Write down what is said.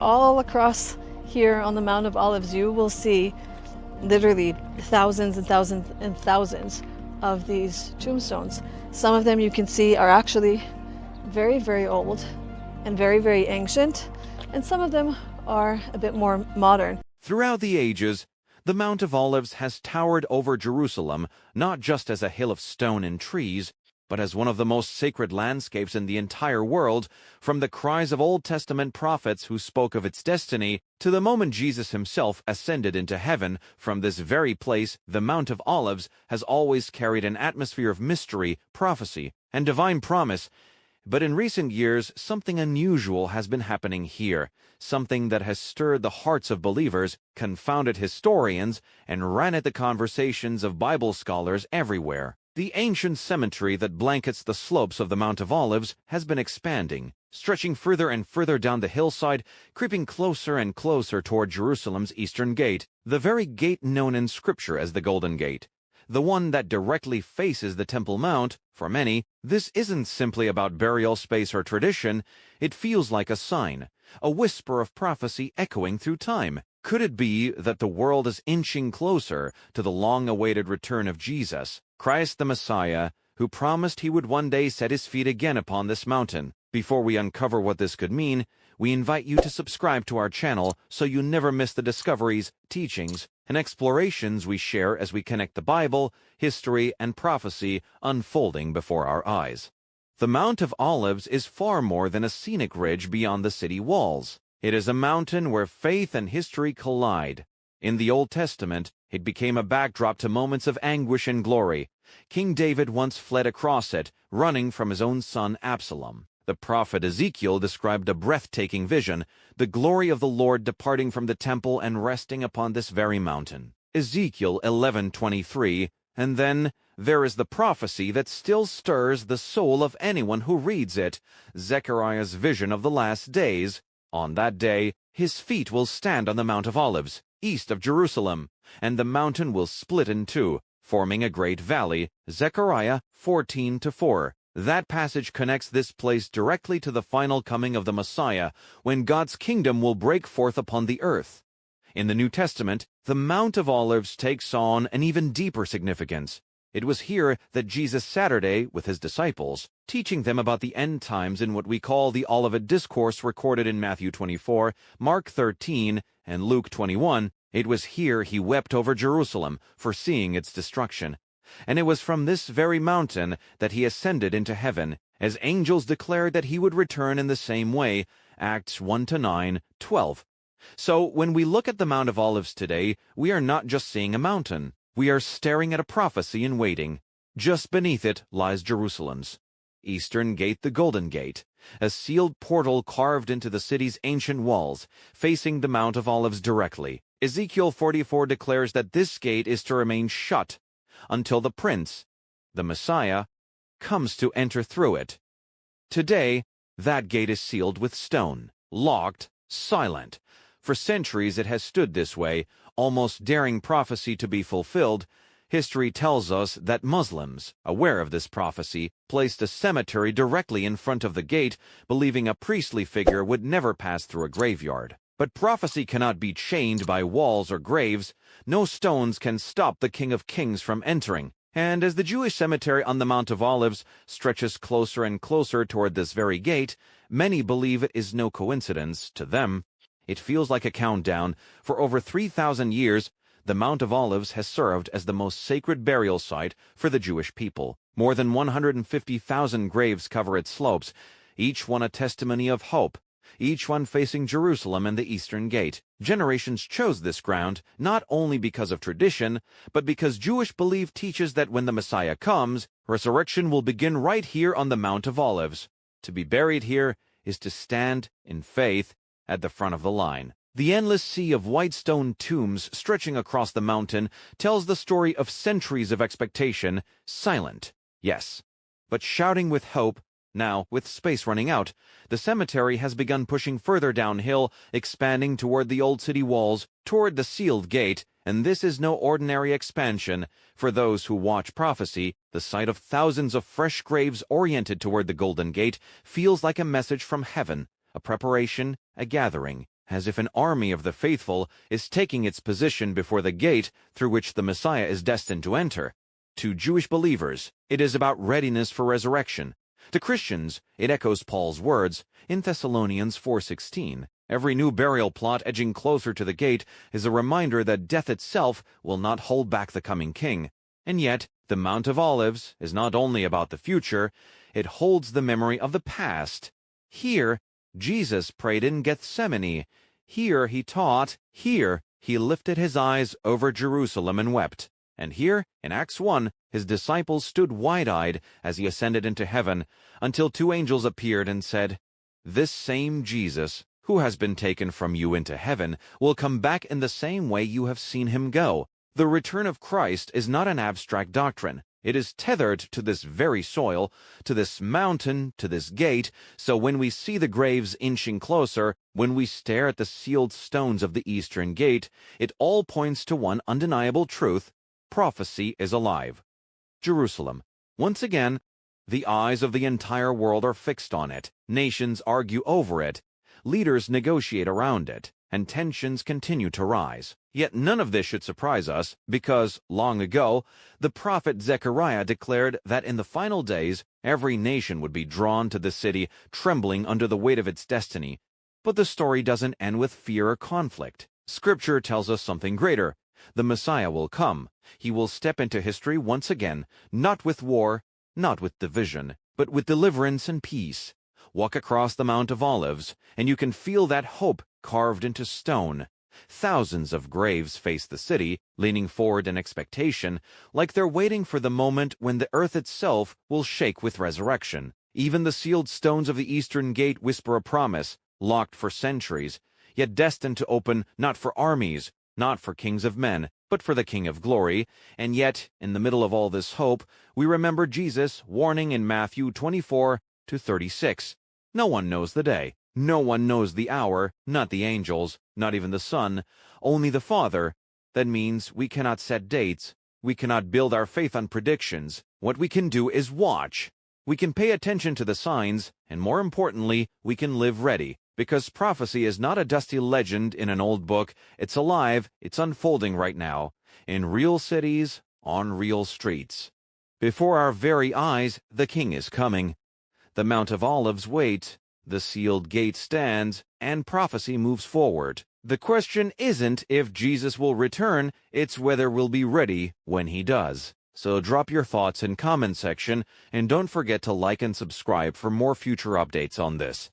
All across here on the Mount of Olives, you will see literally thousands and thousands and thousands of these tombstones. Some of them you can see are actually very, very old and very, very ancient, and some of them are a bit more modern. Throughout the ages, the Mount of Olives has towered over Jerusalem, not just as a hill of stone and trees, but as one of the most sacred landscapes in the entire world, from the cries of Old Testament prophets who spoke of its destiny, to the moment Jesus himself ascended into heaven. From this very place, the Mount of Olives has always carried an atmosphere of mystery, prophecy, and divine promise. But in recent years, something unusual has been happening here, something that has stirred the hearts of believers, confounded historians, and ran at the conversations of Bible scholars everywhere. The ancient cemetery that blankets the slopes of the Mount of Olives has been expanding, stretching further and further down the hillside, creeping closer and closer toward Jerusalem's eastern gate, the very gate known in Scripture as the Golden Gate. The one that directly faces the Temple Mount. For many, this isn't simply about burial space or tradition. It feels like a sign, a whisper of prophecy echoing through time. Could it be that the world is inching closer to the long-awaited return of Jesus, Christ the Messiah, who promised he would one day set his feet again upon this mountain? Before we uncover what this could mean, we invite you to subscribe to our channel so you never miss the discoveries, teachings, and explorations we share as we connect the Bible, history, and prophecy unfolding before our eyes. The Mount of Olives is far more than a scenic ridge beyond the city walls. It is a mountain where faith and history collide. In the Old Testament, it became a backdrop to moments of anguish and glory. King David once fled across it, running from his own son Absalom. The prophet Ezekiel described a breathtaking vision, the glory of the Lord departing from the temple and resting upon this very mountain. Ezekiel 11:23, and then there is the prophecy that still stirs the soul of anyone who reads it, Zechariah's vision of the last days. On that day, his feet will stand on the Mount of Olives, east of Jerusalem, and the mountain will split in two, forming a great valley. Zechariah 14:4. That passage connects this place directly to the final coming of the Messiah, when God's kingdom will break forth upon the earth. In the New Testament, the Mount of Olives takes on an even deeper significance. It was here that Jesus Saturday with his disciples, teaching them about the end times in what we call the Olivet Discourse recorded in Matthew 24, Mark 13, and Luke 21, it was here he wept over Jerusalem, foreseeing its destruction. And it was from this very mountain that he ascended into heaven, as angels declared that he would return in the same way, Acts 1-9, 12. So when we look at the Mount of Olives today, we are not just seeing a mountain. We are staring at a prophecy in waiting. Just beneath it lies Jerusalem's eastern gate, the Golden Gate, a sealed portal carved into the city's ancient walls, facing the Mount of Olives directly. Ezekiel 44 declares that this gate is to remain shut until the Prince, the Messiah, comes to enter through it. Today, that gate is sealed with stone, locked, silent. For centuries it has stood this way, almost daring prophecy to be fulfilled. History tells us that Muslims, aware of this prophecy, placed a cemetery directly in front of the gate, believing a priestly figure would never pass through a graveyard. But prophecy cannot be chained by walls or graves. No stones can stop the King of Kings from entering. And as the Jewish cemetery on the Mount of Olives stretches closer and closer toward this very gate, many believe it is no coincidence. To them, it feels like a countdown. For over 3,000 years, the Mount of Olives has served as the most sacred burial site for the Jewish people. More than 150,000 graves cover its slopes, each one a testimony of hope, each one facing Jerusalem and the Eastern Gate. Generations chose this ground, not only because of tradition, but because Jewish belief teaches that when the Messiah comes, resurrection will begin right here on the Mount of Olives. To be buried here is to stand in faith at the front of the line. The endless sea of white stone tombs stretching across the mountain tells the story of centuries of expectation, silent, yes, but shouting with hope. Now, with space running out, the cemetery has begun pushing further downhill, expanding toward the old city walls, toward the sealed gate, and this is no ordinary expansion. For those who watch prophecy, the sight of thousands of fresh graves oriented toward the Golden Gate feels like a message from heaven, a preparation, a gathering, as if an army of the faithful is taking its position before the gate through which the Messiah is destined to enter. To Jewish believers, it is about readiness for resurrection. To Christians, it echoes Paul's words in Thessalonians 4:16. Every new burial plot edging closer to the gate is a reminder that death itself will not hold back the coming king. And yet, the Mount of Olives is not only about the future, it holds the memory of the past. Here, Jesus prayed in Gethsemane. Here he taught. Here he lifted his eyes over Jerusalem and wept. And here, in Acts 1, his disciples stood wide-eyed as he ascended into heaven, until two angels appeared and said, "This same Jesus, who has been taken from you into heaven, will come back in the same way you have seen him go." The return of Christ is not an abstract doctrine. It is tethered to this very soil, to this mountain, to this gate, so when we see the graves inching closer, when we stare at the sealed stones of the eastern gate, it all points to one undeniable truth: prophecy is alive. Jerusalem. Once again, the eyes of the entire world are fixed on it. Nations argue over it. Leaders negotiate around it, and tensions continue to rise. Yet none of this should surprise us, because, long ago, the prophet Zechariah declared that in the final days, every nation would be drawn to the city, trembling under the weight of its destiny. But the story doesn't end with fear or conflict. Scripture tells us something greater. The Messiah will come. He will step into history once again, not with war, not with division, but with deliverance and peace. Walk across the Mount of Olives, and you can feel that hope carved into stone. Thousands of graves face the city, leaning forward in expectation, like they're waiting for the moment when the earth itself will shake with resurrection. Even the sealed stones of the eastern gate whisper a promise, locked for centuries, yet destined to open not for armies, not for kings of men, but for the King of Glory. And yet, in the middle of all this hope, we remember Jesus warning in Matthew 24:36. No one knows the day. No one knows the hour, not the angels, not even the Son, only the Father. That means we cannot set dates. We cannot build our faith on predictions. What we can do is watch. We can pay attention to the signs, and more importantly, we can live ready, because prophecy is not a dusty legend in an old book. It's alive, it's unfolding right now, in real cities, on real streets. Before our very eyes, the King is coming. The Mount of Olives wait. The sealed gate stands, and prophecy moves forward. The question isn't if Jesus will return, it's whether we'll be ready when he does. So drop your thoughts in comment section, and don't forget to like and subscribe for more future updates on this.